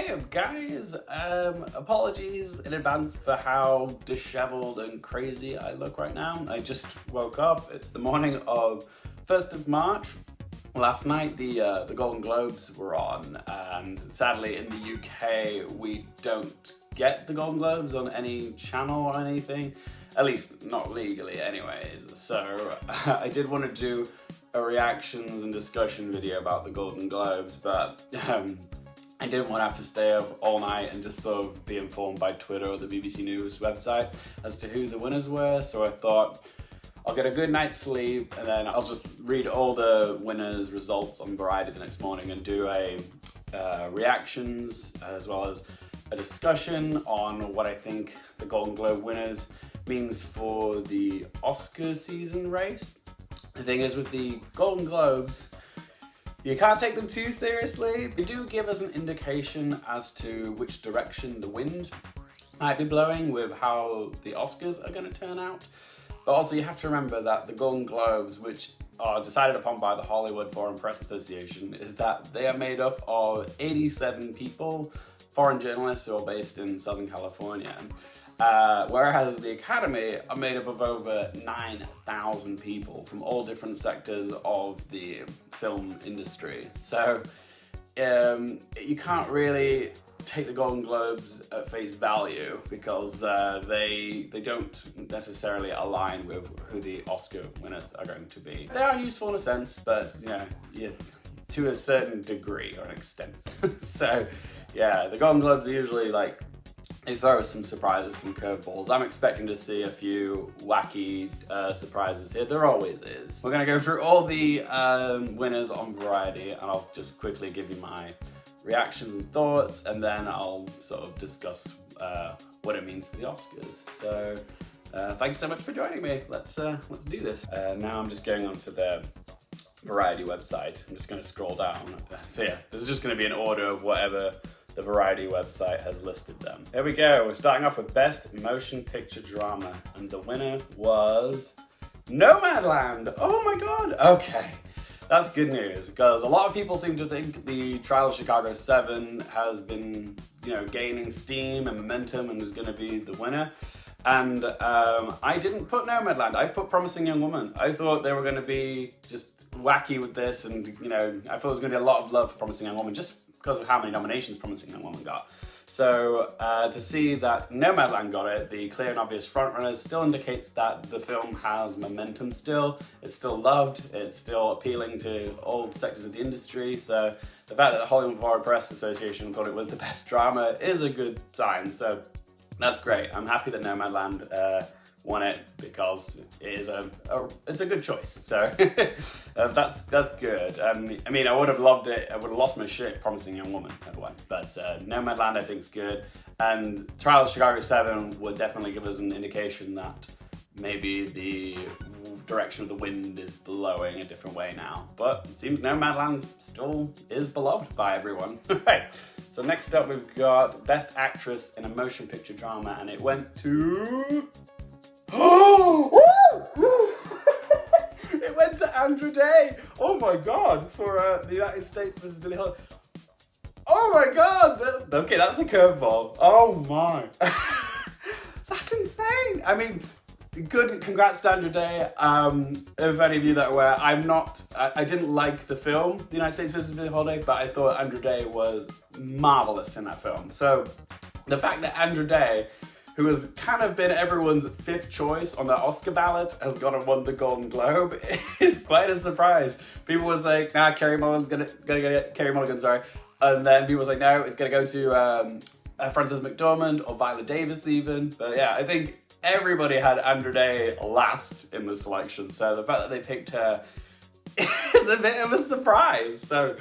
Hey up guys, apologies in advance for how disheveled and crazy I look right now. I just woke up, it's the morning of 1st of March. Last night the Golden Globes were on, and sadly in the UK we don't get the Golden Globes on any channel or anything, at least not legally anyways. So I did want to do a reactions and discussion video about the Golden Globes, but I didn't want to have to stay up all night and just sort of be informed by Twitter or the BBC News website as to who the winners were, so I thought I'll get a good night's sleep and then I'll just read all the winners' results on Variety the next morning and do a reactions as well as a discussion on what I think the Golden Globe winners means for the Oscar season race. The thing is with the Golden Globes, you can't take them too seriously. They do give us an indication as to which direction the wind might be blowing with how the Oscars are going to turn out. But also you have to remember that the Golden Globes, which are decided upon by the Hollywood Foreign Press Association, is that they are made up of 87 people, foreign journalists who are based in Southern California. Whereas the Academy are made up of over 9,000 people from all different sectors of the film industry. So you can't really take the Golden Globes at face value because they don't necessarily align with who the Oscar winners are going to be. They are useful in a sense, but to a certain degree or an extent. So yeah, the Golden Globes are usually like, they throw some surprises, some curveballs. I'm expecting to see a few wacky surprises here. There always is. We're gonna go through all the winners on Variety, and I'll just quickly give you my reactions and thoughts, and then I'll sort of discuss what it means for the Oscars. So thanks so much for joining me. Let's do this. Now I'm just going onto the Variety website. I'm just gonna scroll down. So yeah, this is just gonna be an order of whatever the Variety website has listed them. Here we go, we're starting off with Best Motion Picture Drama, and the winner was Nomadland. Oh my god, okay. That's good news, because a lot of people seem to think the Trial of Chicago 7 has been, gaining steam and momentum and is gonna be the winner. And I didn't put Nomadland, I put Promising Young Woman. I thought they were gonna be just wacky with this, and I thought there was gonna be a lot of love for Promising Young Woman, just because of how many nominations Promising Young Woman got. So to see that Nomadland got it, the clear and obvious frontrunners, still indicates that the film has momentum still. It's still loved, it's still appealing to all sectors of the industry. So the fact that the Hollywood Foreign Press Association thought it was the best drama is a good sign. So that's great. I'm happy that Nomadland won it because it is it's a good choice. So that's good. I mean, I would have loved it. I would have lost my shit if Promising Young Woman had won. But Nomadland I think is good, and Trial of Chicago 7 would definitely give us an indication that maybe the direction of the wind is blowing a different way now. But it seems Nomadland still is beloved by everyone. Right. So next up we've got Best Actress in a Motion Picture Drama, and it went to it went to Andra Day. Oh my god, for the United States versus Billie Holiday. Oh my god. Okay, that's a curveball. Oh my. That's insane. I mean, good. Congrats to Andra Day. If any of you that are aware, I didn't like the film, The United States versus Billie Holiday, but I thought Andra Day was marvelous in that film. So the fact that Andra Day, who has kind of been everyone's fifth choice on the Oscar ballot, has gone and won the Golden Globe is quite a surprise. People was like, Carey Mulligan's gonna get Carey Mulligan, sorry. And then people was like, no, it's gonna go to Frances McDormand or Viola Davis even. But yeah, I think everybody had Andra Day last in the selection. So the fact that they picked her is a bit of a surprise. So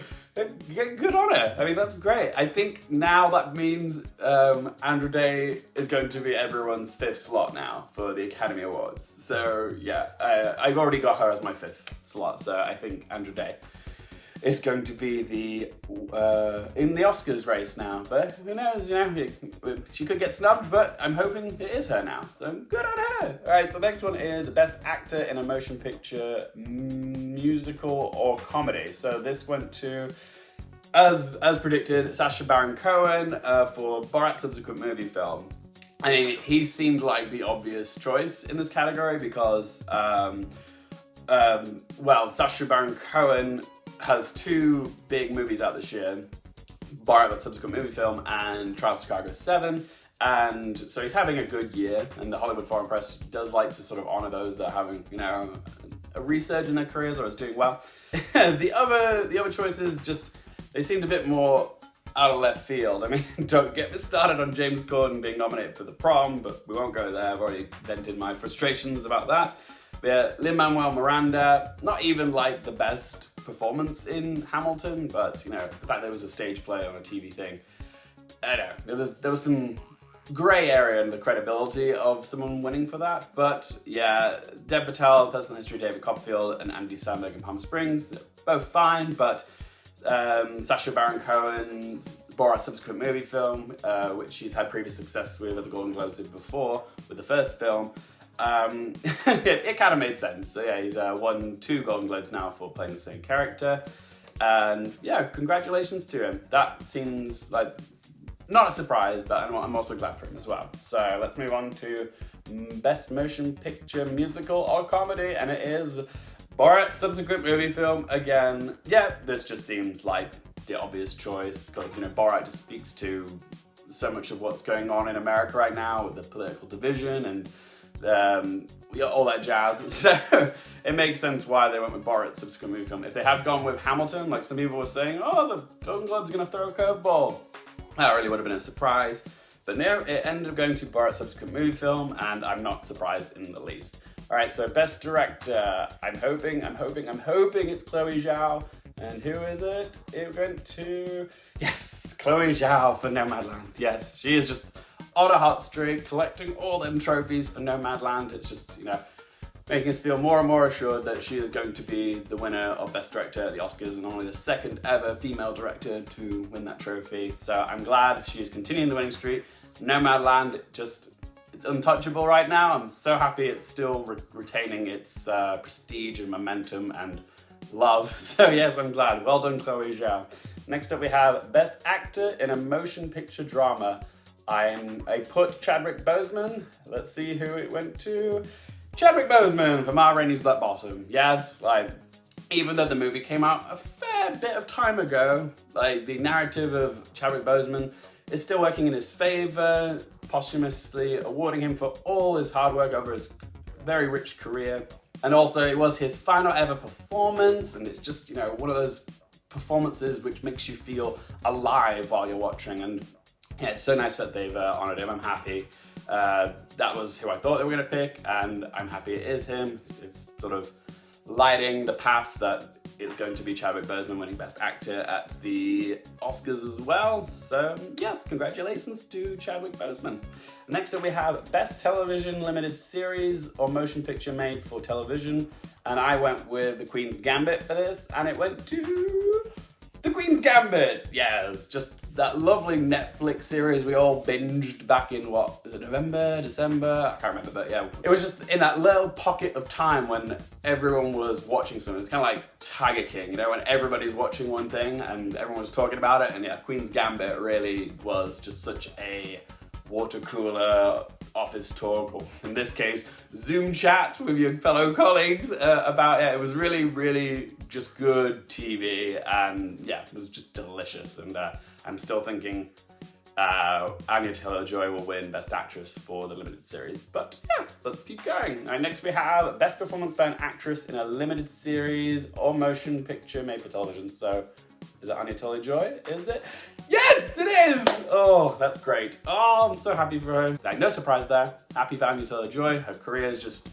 good on her. I mean, that's great. I think now that means Andra Day is going to be everyone's fifth slot now for the Academy Awards. So yeah, I've already got her as my fifth slot. So I think Andra Day is going to be in the Oscars race now. But who knows? She could get snubbed, but I'm hoping it is her now. So good on her. All right. So the next one is the Best Actor in a Motion Picture Musical or Comedy. So this went to as predicted, Sacha Baron Cohen for Borat's subsequent movie film. I mean, he seemed like the obvious choice in this category because, well, Sacha Baron Cohen has 2 big movies out this year, Borat, that subsequent movie film, and Trial of Chicago 7. And so he's having a good year, and the Hollywood Foreign Press does like to sort of honor those that are having, you know, a resurge in their careers or is doing well. The other choices just, they seemed a bit more out of left field. I mean, don't get me started on James Corden being nominated for The Prom, but we won't go there. I've already vented my frustrations about that. But yeah, Lin-Manuel Miranda, not even like the best performance in Hamilton, but you know, the fact there was a stage play on a TV thing, I don't know, there was some grey area in the credibility of someone winning for that. But yeah, Dev Patel, Personal History, David Copperfield, and Andy Samberg in Palm Springs, both fine, but Sacha Baron Cohen's Borat subsequent movie film, which he's had previous success with at the Golden Globes before with the first film, it kind of made sense. So yeah, he's won 2 Golden Globes now for playing the same character, and yeah, congratulations to him. That seems like not a surprise, but I'm also glad for him as well. So let's move on to Best Motion Picture Musical or Comedy, and it is Borat subsequent movie film again. Yeah, this just seems like the obvious choice because, you know, Borat just speaks to so much of what's going on in America right now with the political division and all that jazz. So it makes sense why they went with Borat's subsequent movie film. If they had gone with Hamilton, like some people were saying, oh, the Golden Globes are gonna throw a curveball, that really would have been a surprise. But no, it ended up going to Borat's subsequent movie film, and I'm not surprised in the least. All right, so Best Director, I'm hoping it's Chloe Zhao. And who is it? It went to, yes, Chloe Zhao for Nomadland. Yes, she is just on a hot streak, collecting all them trophies for Nomadland. It's just, you know, making us feel more and more assured that she is going to be the winner of Best Director at the Oscars and only the 2nd ever female director to win that trophy. So I'm glad she is continuing the winning streak. Nomadland, it's untouchable right now. I'm so happy it's still retaining its prestige and momentum and love. So yes, I'm glad. Well done, Chloe Zhao. Next up we have Best Actor in a Motion Picture Drama. I put Chadwick Boseman. Let's see who it went to. Chadwick Boseman for Ma Rainey's Black Bottom. Yes, like, even though the movie came out a fair bit of time ago, like, the narrative of Chadwick Boseman is still working in his favor, posthumously awarding him for all his hard work over his very rich career. And also, it was his final ever performance, and it's just, you know, one of those performances which makes you feel alive while you're watching. And yeah, it's so nice that they've honored him. I'm happy. That was who I thought they were going to pick, and I'm happy it is him. It's sort of lighting the path that is going to be Chadwick Boseman winning Best Actor at the Oscars as well. So yes, congratulations to Chadwick Boseman. Next up we have Best Television Limited Series or Motion Picture Made for Television, and I went with The Queen's Gambit for this, and it went to The Queen's Gambit. Yes, just that lovely Netflix series we all binged back in, what, is it November, December? I can't remember, but yeah. It was just in that little pocket of time when everyone was watching something. It's kind of like Tiger King, you know, when everybody's watching one thing and everyone was talking about it. And yeah, Queen's Gambit really was just such a water cooler office talk, or in this case, Zoom chat with your fellow colleagues about it. It was really, really just good TV, and yeah, it was just delicious. And I'm still thinking Anya Taylor-Joy will win Best Actress for the limited series. But yes, let's keep going. All right, next we have Best Performance by an Actress in a Limited Series or Motion Picture Made for Television. So, is it Anya Taylor-Joy? Is it? Yes, it is! Oh, that's great. Oh, I'm so happy for her. Like, no surprise there. Happy for Anya Taylor-Joy. Her career is just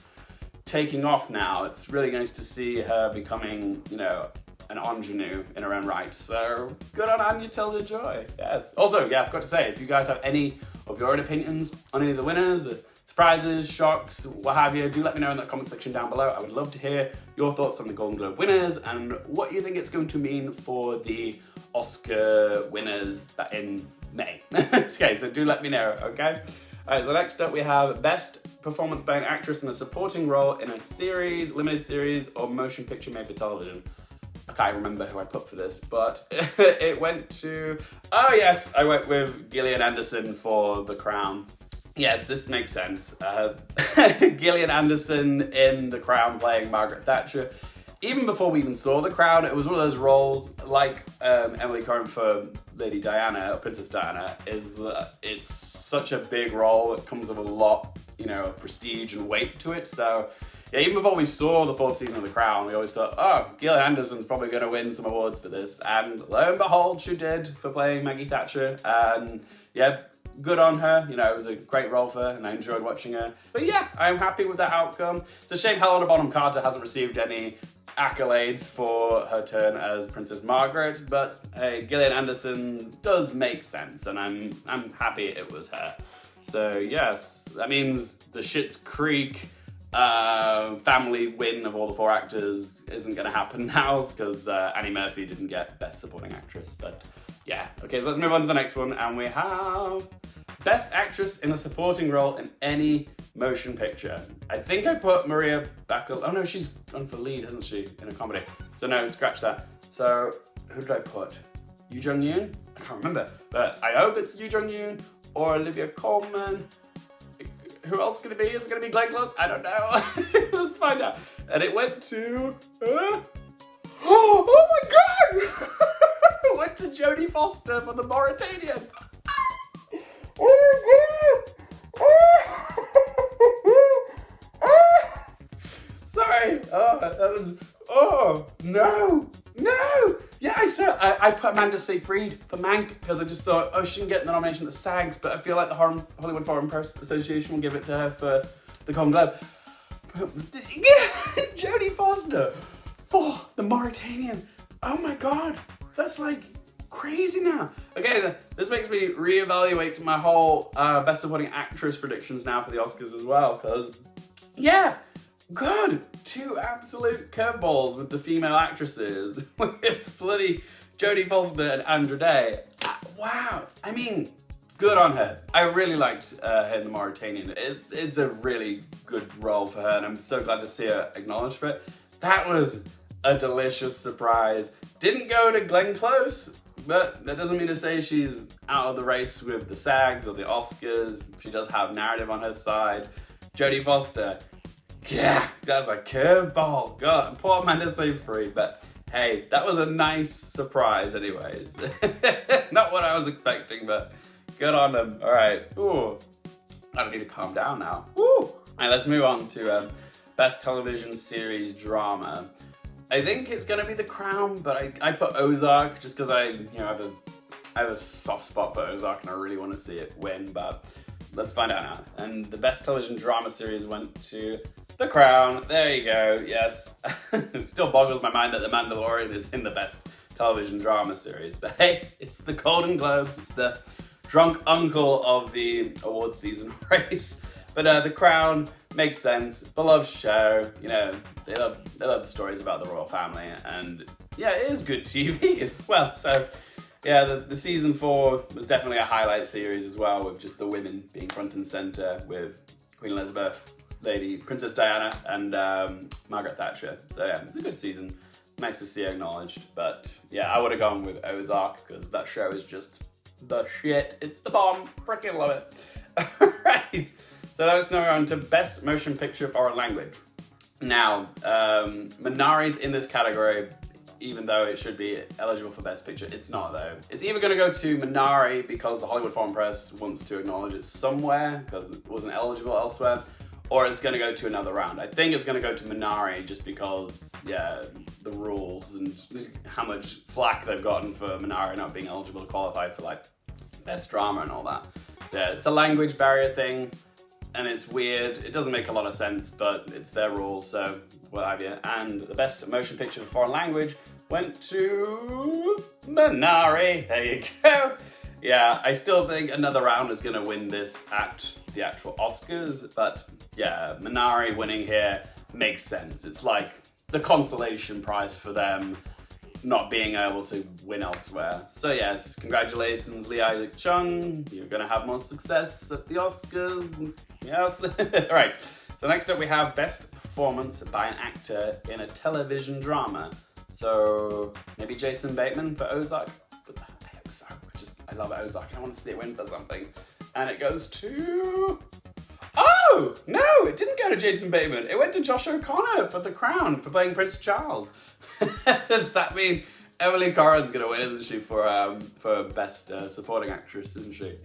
taking off now. It's really nice to see her becoming, you know, an ingenue in her own right. So good on Anya Taylor-Joy. Yes. Also, yeah, I forgot to say, if you guys have any of your own opinions on any of the winners, the surprises, shocks, what have you, do let me know in the comment section down below. I would love to hear your thoughts on the Golden Globe winners and what you think it's going to mean for the Oscar winners in May. Okay, so do let me know, okay? Alright, so next up we have Best Performance by an Actress in a Supporting Role in a Series, Limited Series, or Motion Picture Made for Television. can't remember who I put for this, but it went to, oh yes, I went with Gillian Anderson for The Crown. Yes, this makes sense. Gillian Anderson in The Crown playing Margaret Thatcher. Even before we even saw The Crown, it was one of those roles, like Emily Curran for Lady Diana, or Princess Diana, is that it's such a big role. It comes with a lot, you know, prestige and weight to it. So, yeah, even before we saw the 4th season of The Crown, we always thought, oh, Gillian Anderson's probably going to win some awards for this. And lo and behold, she did for playing Maggie Thatcher. And yeah, good on her. You know, it was a great role for her and I enjoyed watching her. But yeah, I'm happy with that outcome. It's a shame Helena Bonham Carter hasn't received any accolades for her turn as Princess Margaret, but hey, Gillian Anderson does make sense, and I'm happy it was her. So yes, that means the Schitt's Creek family win of all the 4 actors isn't going to happen now because Annie Murphy didn't get Best Supporting Actress. But yeah, okay, so let's move on to the next one, and we have Best Actress in a Supporting Role in Any Motion Picture. I think I put Maria Bakalova. Oh no, she's gone for lead, hasn't she, in a comedy? So no, scratch that. So who did I put? Yu Jung-yoon? I can't remember, but I hope it's Yu Jung-yoon or Olivia Colman. Who else is going to be? Is it going to be Glenn Close? I don't know. Let's find out. And it went to... oh my god! It went to Jodie Foster for The Mauritanian. Oh my god! Sorry. Oh, that was... Oh, no! No! Yeah, I put Amanda Seyfried for Mank because I just thought, oh, she didn't get the nomination at the SAGs, but I feel like the Hollywood Foreign Press Association will give it to her for the Golden Globe. Jodie Foster for The Mauritanian. Oh my god, that's like crazy now. Okay, this makes me reevaluate my whole Best Supporting Actress predictions now for the Oscars as well, because yeah. Good! 2 absolute curveballs with the female actresses with bloody Jodie Foster and Andra Day. Wow! I mean, good on her. I really liked her in The Mauritanian. It's a really good role for her, and I'm so glad to see her acknowledged for it. That was a delicious surprise. Didn't go to Glenn Close, but that doesn't mean to say she's out of the race with the SAGs or the Oscars. She does have narrative on her side. Jodie Foster. Yeah, that's a curveball. God, poor Amanda Seyfried, but hey, that was a nice surprise anyways. Not what I was expecting, but good on them. All right, ooh, I need to calm down now. Woo! All right, let's move on to Best Television Series Drama. I think it's gonna be The Crown, but I put Ozark just because I have a soft spot for Ozark and I really want to see it win, but let's find out now. And the Best Television Drama Series went to The Crown. There you go, yes. It still boggles my mind that The Mandalorian is in the Best Television Drama Series. But hey, it's the Golden Globes. It's the drunk uncle of the award season race. But The Crown makes sense. Beloved show. You know, they love the stories about the royal family. And yeah, it is good TV as well. So yeah, the season 4 was definitely a highlight series as well, with just the women being front and center with Queen Elizabeth, Lady Princess Diana, and Margaret Thatcher. So yeah, it's a good season. Nice to see her acknowledged. But yeah, I would have gone with Ozark because that show is just the shit. It's the bomb. Freaking love it. Alright, so let's now go on to Best Motion Picture Foreign Language. Now, Minari's in this category, even though it should be eligible for Best Picture. It's not though. It's either going to go to Minari because the Hollywood Foreign Press wants to acknowledge it somewhere because it wasn't eligible elsewhere, or it's going to go to another round. I think it's going to go to Minari just because, yeah, the rules and how much flack they've gotten for Minari not being eligible to qualify for like Best Drama and all that. Yeah, it's a language barrier thing and it's weird. It doesn't make a lot of sense, but it's their rules, so what have you. And the Best Motion Picture for Foreign Language went to Minari. There you go. Yeah, I still think another round is going to win this at the actual Oscars, but yeah, Minari winning here makes sense. It's like the consolation prize for them not being able to win elsewhere. So yes, congratulations, Lee Isaac Chung. You're going to have more success at the Oscars. Yes. All right. So next up we have Best Performance by an Actor in a Television Drama. So maybe Jason Bateman for Ozark. But I hope so. I love Ozark. I want to see it win for something. And it goes to... Oh! No, it didn't go to Jason Bateman. It went to Josh O'Connor for The Crown, for playing Prince Charles. Does that mean Emily Corrin's gonna win, isn't she, for Best Supporting Actress, isn't she?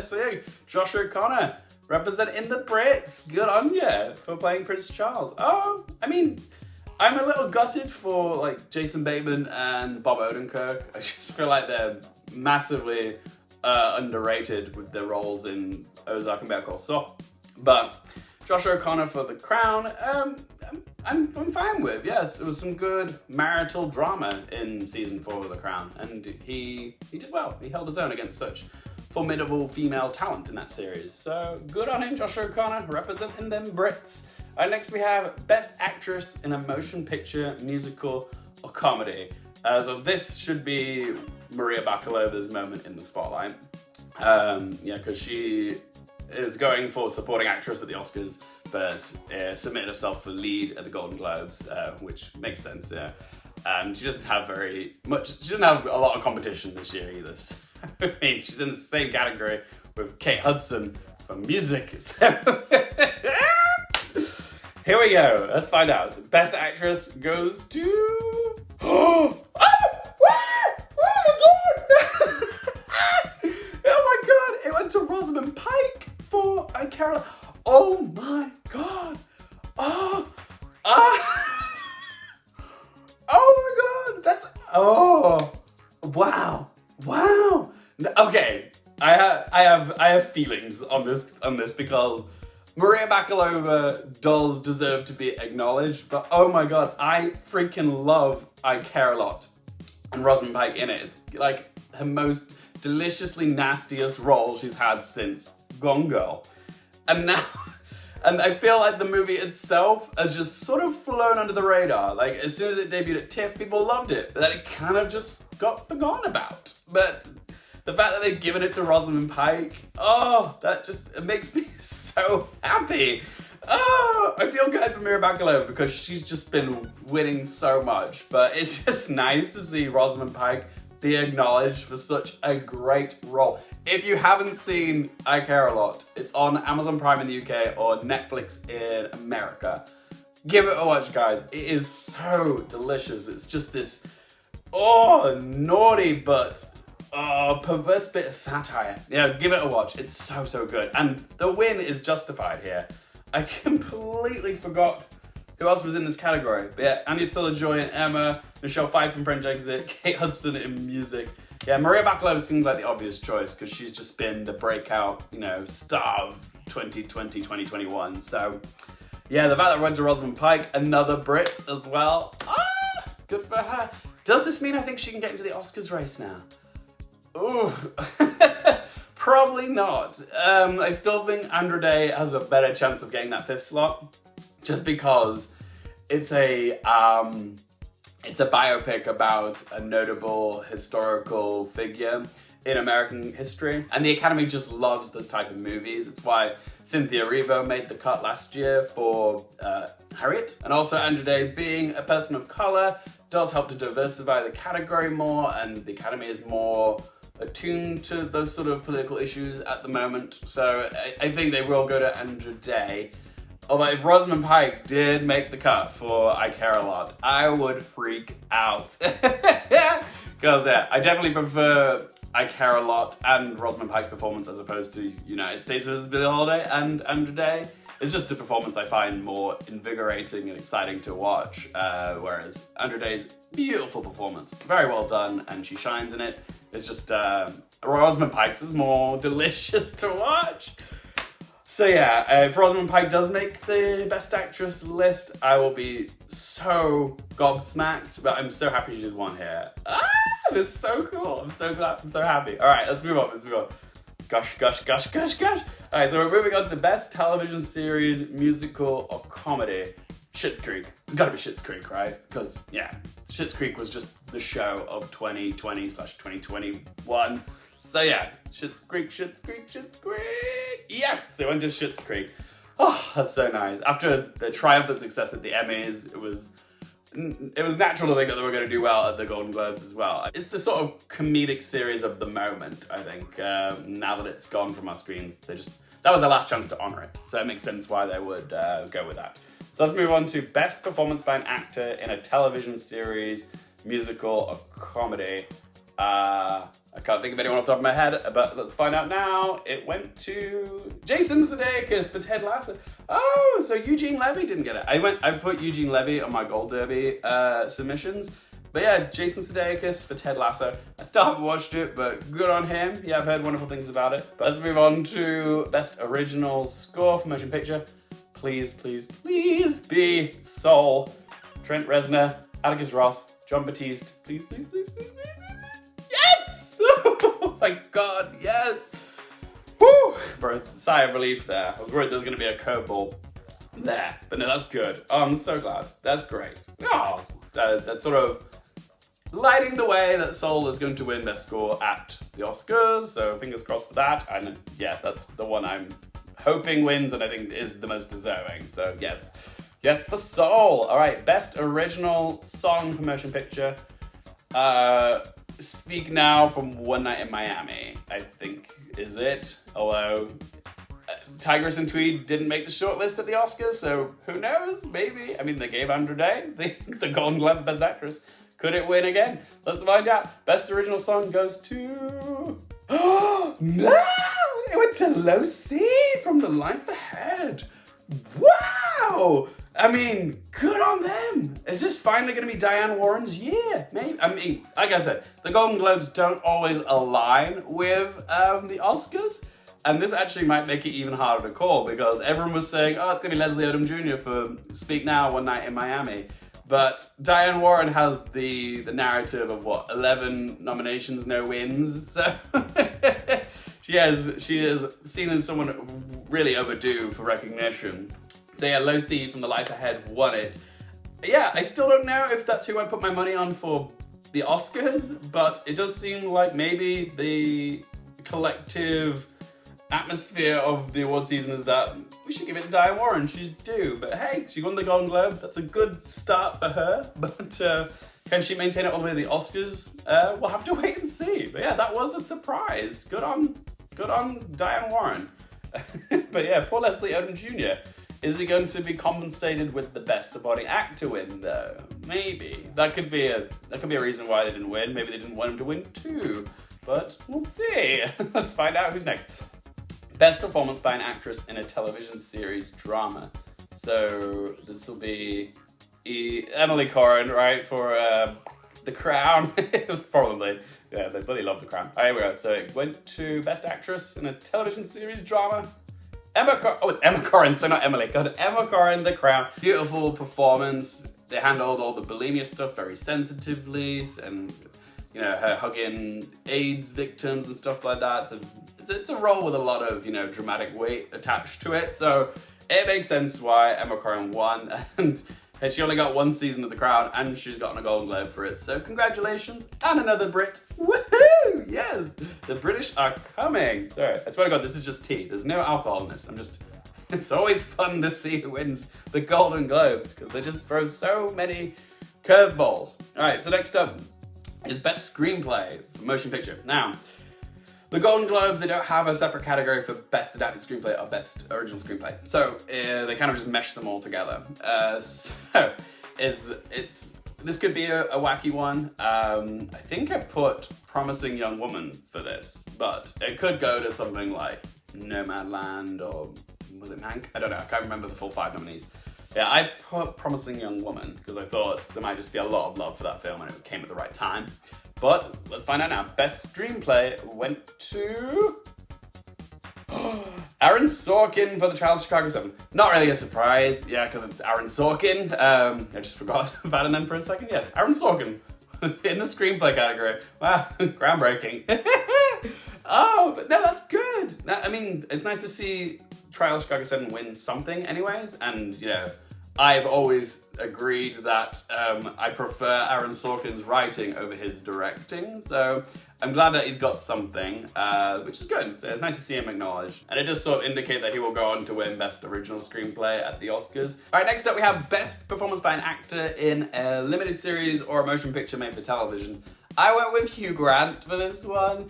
See, Josh O'Connor representing the Brits. Good on you for playing Prince Charles. Oh, I mean, I'm a little gutted for like Jason Bateman and Bob Odenkirk. I just feel like they're massively underrated with their roles in Ozark and Better Call Saul. But Josh O'Connor for The Crown, I'm fine with. Yes, it was some good marital drama in season 4 of The Crown, and he did well. He held his own against such formidable female talent in that series. So good on him, Josh O'Connor, representing them Brits. Next we have Best Actress in a Motion Picture, Musical, or Comedy. So this should be Maria Bakalova's moment in the spotlight. Because she is going for supporting actress at the Oscars, but submitted herself for lead at the Golden Globes, which makes sense, yeah. She doesn't have very much, she doesn't have a lot of competition this year either. So, I mean, she's in the same category with Kate Hudson for music, so... Here we go, let's find out. Best Actress goes to... Oh my god! It went to Rosamund Pyke for Carey. Oh my god! Oh my god! That's wow. Okay, I have feelings on this because Maria Bakalova does deserve to be acknowledged, but oh my god, I freaking love I Care a Lot and Rosamund Pyke in it. Like her most deliciously nastiest role she's had since Gone Girl. And now, and I feel like the movie itself has just sort of flown under the radar. Like as soon as it debuted at TIFF, people loved it, but then it kind of just got forgotten about. But the fact that they've given it to Rosamund Pyke, it makes me so happy. Oh, I feel good for Maria Bakalova because she's just been winning so much. But it's just nice to see Rosamund Pyke be acknowledged for such a great role. If you haven't seen I Care a Lot, it's on Amazon Prime in the UK or Netflix in America. Give it a watch, guys. It is so delicious. It's just this, naughty but perverse bit of satire. Yeah, give it a watch. It's so good. And the win is justified here. I completely forgot who else was in this category. But yeah, Anya Taylor-Joy and Emma, Michelle Pfeiffer in French Exit, Kate Hudson in Music. Yeah, Maria Bakalova seems like the obvious choice because she's just been the breakout, star of 2020, 2021. So yeah, the fact that went to Rosamund Pyke, another Brit as well. Good for her. Does this mean I think she can get into the Oscars race now? Ooh, probably not. I still think Andra Day has a better chance of getting that 5th slot, just because it's a biopic about a notable historical figure in American history, and the Academy just loves those type of movies. It's why Cynthia Erivo made the cut last year for Harriet, and also Andra Day, being a person of color, does help to diversify the category more, and the Academy is more attuned to those sort of political issues at the moment. So I think they will go to Andra Day. Although if Rosamund Pyke did make the cut for I Care a Lot, I would freak out. Because I definitely prefer I Care a Lot and Rosamund Pyke's performance as opposed to United States vs. Billie Holiday and Andra Day. It's just a performance I find more invigorating and exciting to watch, whereas Andra Day's beautiful performance, very well done, and she shines in it. It's just Rosamund Pyke's is more delicious to watch. So yeah, if Rosamund Pyke does make the Best Actress list, I will be so gobsmacked, but I'm so happy she did one here. This is so cool. I'm so glad. I'm so happy. All right, let's move on. Gosh. All right, so we're moving on to Best Television Series, Musical, or Comedy. Schitt's Creek. It's gotta be Schitt's Creek, right? Because, yeah, Schitt's Creek was just the show of 2020/2021. So yeah, Schitt's Creek. Yes, it went to Schitt's Creek. Oh, that's so nice. After the triumphant success at the Emmys, it was it was natural to think that they were going to do well at the Golden Globes as well. It's the sort of comedic series of the moment, I think. Now that it's gone from our screens, that was their last chance to honor it. So it makes sense why they would go with that. So let's move on to Best Performance by an Actor in a Television Series, Musical, or Comedy. I can't think of anyone off the top of my head, but let's find out now. It went to Jason Sudeikis for Ted Lasso. Oh, so Eugene Levy didn't get it. I put Eugene Levy on my Gold Derby submissions. But yeah, Jason Sudeikis for Ted Lasso. I still haven't watched it, but good on him. Yeah, I've heard wonderful things about it. But let's move on to Best Original Score for Motion Picture. Please, please, please be Soul. Trent Reznor, Atticus Ross, John Batiste. Please, please, please, please, please. Yes! Oh my God, yes! Woo! Bro, sigh of relief there. I was worried there was going to be a curveball there. But no, that's good. Oh, I'm so glad. That's great. Oh, that's sort of lighting the way that Soul is going to win Best Score at the Oscars. So fingers crossed for that. And yeah, that's the one I'm hoping wins and I think is the most deserving. So yes. Yes for Soul. All right, Best Original Song for Motion Picture. Speak Now from One Night in Miami, I think is it. Although Tigress and Tweed didn't make the shortlist at the Oscars, so who knows? Maybe. I mean, they gave Andra Day the Golden Globe for Best Actress. Could it win again? Let's find out. Best Original Song goes to... Oh, no! It went to Low C from The Life Ahead. Wow! I mean, good on them. Is this finally going to be Diane Warren's year? Maybe. I mean, like I said, the Golden Globes don't always align with the Oscars. And this actually might make it even harder to call because everyone was saying, oh, it's going to be Leslie Odom Jr. for Speak Now, One Night in Miami. But Diane Warren has the narrative of, 11 nominations, no wins. So she is seen as someone really overdue for recognition. So yeah, Low C from The Life Ahead won it. Yeah, I still don't know if that's who I put my money on for the Oscars, but it does seem like maybe the collective atmosphere of the award season is that we should give it to Diane Warren, she's due. But hey, she won the Golden Globe, that's a good start for her. But can she maintain it over the Oscars? We'll have to wait and see. But yeah, that was a surprise. Good on Diane Warren. But yeah, poor Leslie Odom Jr. Is he going to be compensated with the Best Supporting Actor win though? Maybe. That could be a reason why they didn't win. Maybe they didn't want him to win too. But we'll see. Let's find out who's next. Best Performance by an Actress in a Television Series Drama. So this will be Emily Corrin, right, for The Crown. Probably. Yeah, they bloody love The Crown. All right, here we go. So it went to Best Actress in a Television Series Drama. It's Emma Corrin, so not Emily. God, Emma Corrin, The Crown. Beautiful performance. They handled all the bulimia stuff very sensitively, and you know, her hugging AIDS victims and stuff like that. It's a role with a lot of, you know, dramatic weight attached to it. So it makes sense why Emma Corrin won, and she only got one season of The Crown, and she's gotten a Golden Globe for it. So congratulations, and another Brit. Woohoo! Yes, the British are coming. Sorry, I swear to God, this is just tea. There's no alcohol in this. It's always fun to see who wins the Golden Globes because they just throw so many curveballs. All right, so next up is Best Screenplay for Motion Picture. Now, the Golden Globes, they don't have a separate category for Best Adapted Screenplay or Best Original Screenplay. So they kind of just mesh them all together. So this could be a wacky one. I think I put Promising Young Woman for this, but it could go to something like Nomadland or was it Mank? I don't know, I can't remember the full 5 nominees. Yeah, I put Promising Young Woman because I thought there might just be a lot of love for that film and it came at the right time. But let's find out now. Best Screenplay went to Aaron Sorkin for The Trial of Chicago 7. Not really a surprise, yeah, because it's Aaron Sorkin. I just forgot about him then for a second. Yes, Aaron Sorkin in the screenplay category. Wow, groundbreaking. Oh, but no, that's good. I mean, it's nice to see Trial of Chicago 7 win something anyways, and you know, I've always agreed that I prefer Aaron Sorkin's writing over his directing, so I'm glad that he's got something, which is good. So it's nice to see him acknowledged. And it does sort of indicate that he will go on to win Best Original Screenplay at the Oscars. All right, next up we have Best Performance by an Actor in a Limited Series or a Motion Picture Made for Television. I went with Hugh Grant for this one.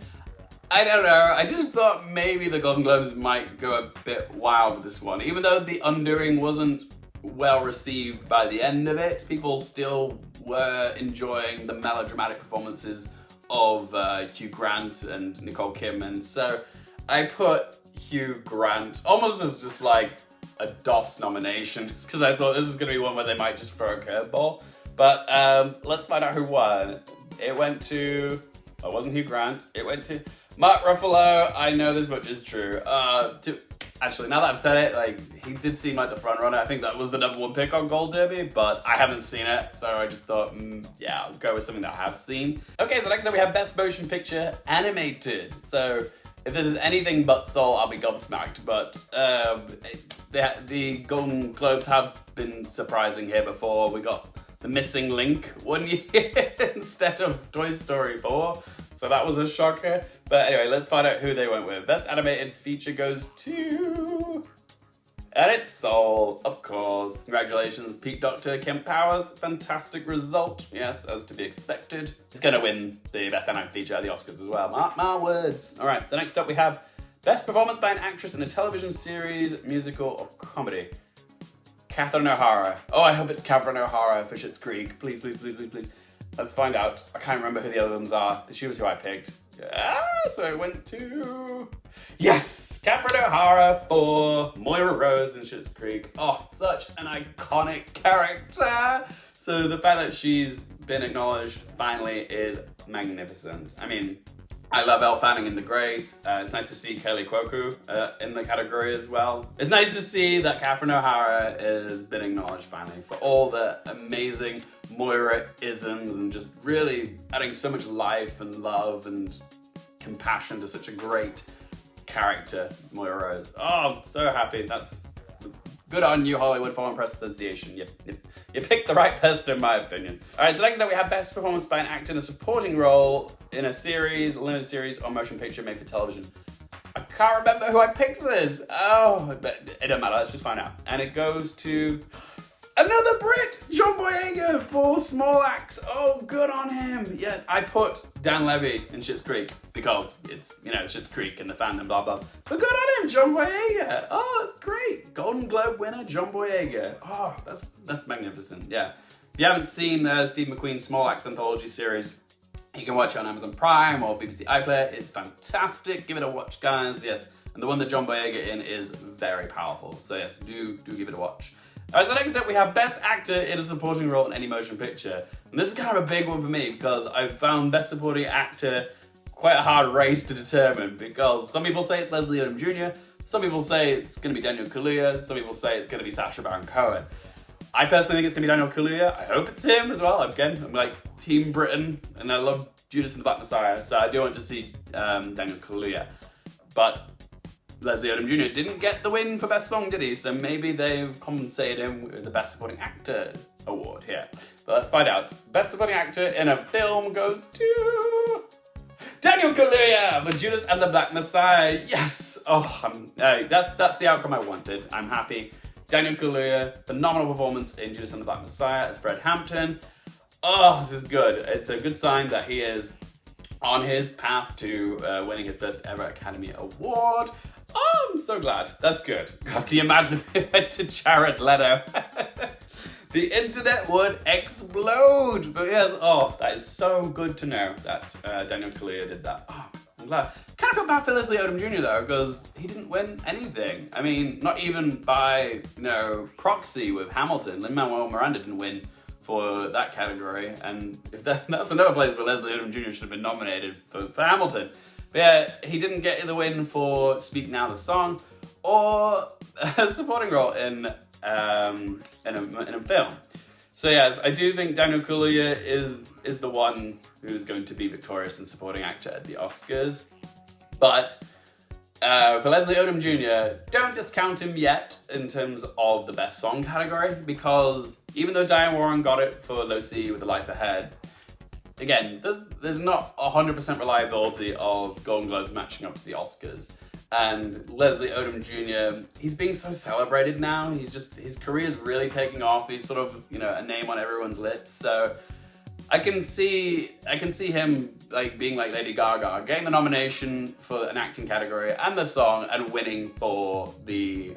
I don't know, I just thought maybe the Golden Globes might go a bit wild with this one. Even though The Undoing wasn't well received by the end of it, people still were enjoying the melodramatic performances of Hugh Grant and Nicole Kidman. So I put Hugh Grant almost as just like a DOS nomination, because I thought this was going to be one where they might just throw a curveball. But let's find out who won. It went to, it wasn't Hugh Grant, it went to Mark Ruffalo. I know this much is true. Actually, now that I've said it, like, he did seem like the front runner. I think that was the #1 pick on Gold Derby, but I haven't seen it, so I just thought, yeah, I'll go with something that I have seen. Okay, so next up we have Best Motion Picture Animated. So if this is anything but Soul, I'll be gobsmacked, but the Golden Globes have been surprising here before. We got The Missing Link one year instead of Toy Story 4. So that was a shocker. But anyway, let's find out who they went with. Best Animated Feature goes to... And it's Soul, of course. Congratulations, Pete Docter, Kim Powers. Fantastic result. Yes, as to be expected. It's going to win the Best Animated Feature at the Oscars as well. Mark my words. All right, so next up we have Best Performance by an Actress in a Television Series, Musical, or Comedy. Catherine O'Hara. Oh, I hope it's Catherine O'Hara for Schitt's Creek. Please, please, please, please, please. Let's find out. I can't remember who the other ones are. She was who I picked. So I went to... Yes! Catherine O'Hara for Moira Rose in Schitt's Creek. Oh, such an iconic character! So the fact that she's been acknowledged finally is magnificent. I mean, I love Elle Fanning in The Great. It's nice to see Kelly Cuoco in the category as well. It's nice to see that Catherine O'Hara has been acknowledged finally for all the amazing Moira-isms and just really adding so much life and love and compassion to such a great character, Moira Rose. Oh, I'm so happy. That's good on you, Hollywood Foreign Press Association. You picked the right person, in my opinion. All right, so next up we have Best Performance by an Actor in a Supporting Role in a Series, Limited Series, or Motion Picture Made for Television. I can't remember who I picked for this. Oh, but it don't matter. Let's just find out. And it goes to another Brit, John Boyega for Small Axe. Oh, good on him. Yes, I put Dan Levy in Schitt's Creek because it's, you know, Schitt's Creek and the fandom, blah, blah. But good on him, John Boyega. Oh, that's great. Golden Globe winner, John Boyega. Oh, that's magnificent. Yeah. If you haven't seen Steve McQueen's Small Axe anthology series, you can watch it on Amazon Prime or BBC iPlayer. It's fantastic. Give it a watch, guys. Yes. And the one that John Boyega in is very powerful. So yes, do give it a watch. Alright, so next up we have Best Actor in a Supporting Role in Any Motion Picture. And this is kind of a big one for me because I've found Best Supporting Actor quite a hard race to determine, because some people say it's Leslie Odom Jr., some people say it's going to be Daniel Kaluuya, some people say it's going to be Sacha Baron Cohen. I personally think it's going to be Daniel Kaluuya. I hope it's him as well. Again, I'm like Team Britain, and I love Judas and the Black Messiah, so I do want to see Daniel Kaluuya. But Leslie Odom Jr. didn't get the win for Best Song, did he? So maybe they've compensated him with the Best Supporting Actor award here. But let's find out. Best Supporting Actor in a Film goes to Daniel Kaluuya for Judas and the Black Messiah. Yes! Oh, that's the outcome I wanted. I'm happy. Daniel Kaluuya, phenomenal performance in Judas and the Black Messiah as Fred Hampton. Oh, this is good. It's a good sign that he is on his path to winning his first ever Academy Award. Oh, I'm so glad. That's good. God, can you imagine if it went to Jared Leto? The internet would explode. But yes, oh, that is so good to know that Daniel Kaluuya did that. Oh, I'm glad. Kind of feel bad for Leslie Odom Jr. though, because he didn't win anything. I mean, not even by, proxy with Hamilton. Lin-Manuel Miranda didn't win for that category. And if that's another place where Leslie Odom Jr. should have been nominated for Hamilton. But yeah, he didn't get the win for Speak Now the Song or a supporting role in a film. So yes, I do think Daniel Kaluuya is the one who's going to be victorious in supporting actor at the Oscars. But For Leslie Odom Jr., don't discount him yet in terms of the best song category, because even though Diane Warren got it for Lucy with The Life Ahead, again, there's not 100% reliability of Golden Globes matching up to the Oscars. And Leslie Odom Jr., he's being so celebrated now. His career's really taking off. He's sort of, a name on everyone's lips. So I can see him like being like Lady Gaga, getting the nomination for an acting category and the song, and winning for the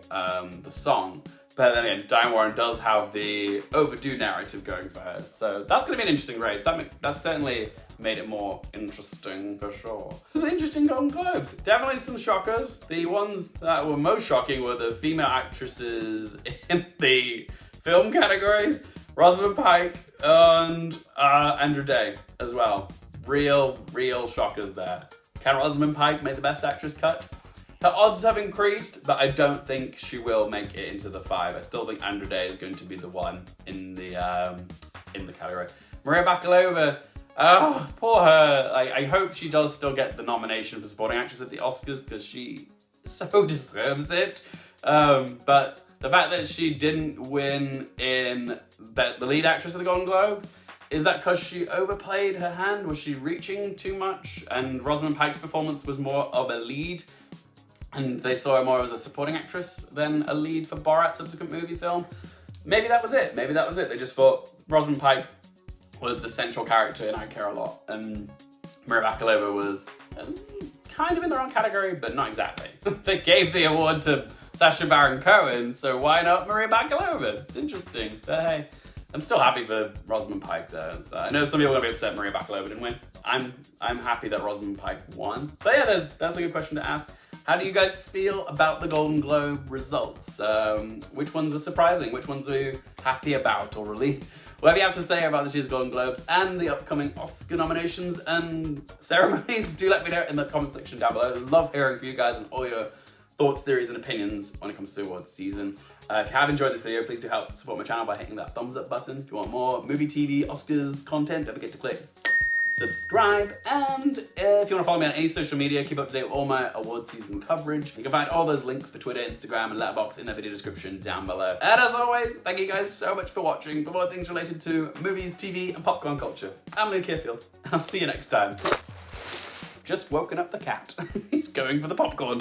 song. But then again, Diane Warren does have the overdue narrative going for her, so that's going to be an interesting race. That's certainly made it more interesting for sure. It was an interesting Golden Globes. Definitely some shockers. The ones that were most shocking were the female actresses in the film categories. Rosamund Pyke and Andra Day as well. Real shockers there. Can Rosamund Pyke make the Best Actress cut? Her odds have increased, but I don't think she will make it into the 5. I still think Andra Day is going to be the one in the category. Maria Bakalova, poor her. I hope she does still get the nomination for supporting actress at the Oscars, because she so deserves it. But the fact that she didn't win in the lead actress of the Golden Globe, is that because she overplayed her hand? Was she reaching too much? And Rosamund Pike's performance was more of a lead, and they saw her more as a supporting actress than a lead for Borat's subsequent movie film. Maybe that was it. They just thought Rosamund Pike was the central character in I Care a Lot, and Maria Bakalova was kind of in the wrong category, but not exactly. They gave the award to Sacha Baron Cohen, so why not Maria Bakalova? It's interesting, but hey, I'm still happy for Rosamund Pike though. So I know some people are gonna be upset Maria Bakalova didn't win. I'm happy that Rosamund Pike won. But yeah, that's a good question to ask. How do you guys feel about the Golden Globe results? Which ones were surprising? Which ones were you happy about or relieved? Whatever you have to say about this year's Golden Globes and the upcoming Oscar nominations and ceremonies, do let me know in the comment section down below. I love hearing from you guys and all your thoughts, theories, and opinions when it comes to awards season. If you have enjoyed this video, please do help support my channel by hitting that thumbs up button. If you want more movie, TV, Oscars content, don't forget to click subscribe. And if you want to follow me on any social media, keep up to date with all my award season coverage. You can find all those links for Twitter, Instagram, and Letterboxd in the video description down below. And as always, thank you guys so much for watching. For more things related to movies, TV, and popcorn culture, I'm Luke Hearfield. I'll see you next time. Just woken up the cat. He's going for the popcorn.